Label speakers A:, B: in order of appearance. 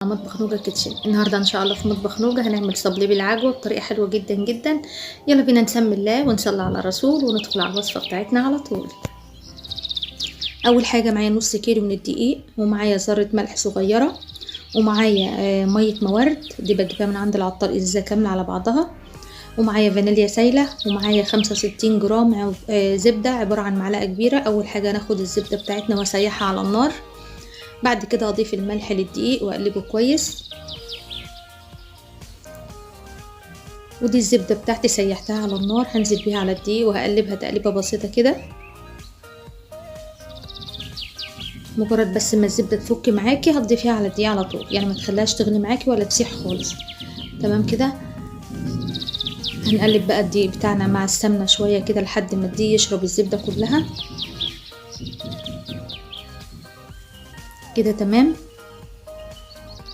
A: مطبخ نوجة كيتشن. النهارده ان شاء الله في مطبخ نوجة هنعمل صبلي بالعجوه بطريقه حلوه جدا جدا. يلا بينا نسمي الله ونصلي على الرسول وندخل على الوصفه بتاعتنا على طول. اول حاجه معايا نص كيلو من الدقيق، ومعايا ذره ملح صغيره، ومعايا ميه مورد دي بجيبها من عند العطار ازازه كامله على بعضها، ومعايا فانيليا سايله، ومعايا 65 جرام زبده عباره عن معلقه كبيره. اول حاجه ناخد الزبده بتاعتنا واسيحها على النار، بعد كده اضيف الملح للدقيق واقلبه كويس. ودي الزبده بتاعتي سيحتها على النار، هنزل بيها على الدقيق وهقلبها تقليبه بسيطه كده. مجرد بس ما الزبده تفك معاكي هتضيفيها على الدقيق على طول، يعني ما تخليهاش تغلي معاكي ولا تسيح خالص. تمام كده. هنقلب بقى الدقيق بتاعنا مع السمنه شويه كده لحد ما الدقيق يشرب الزبده كلها كده. تمام.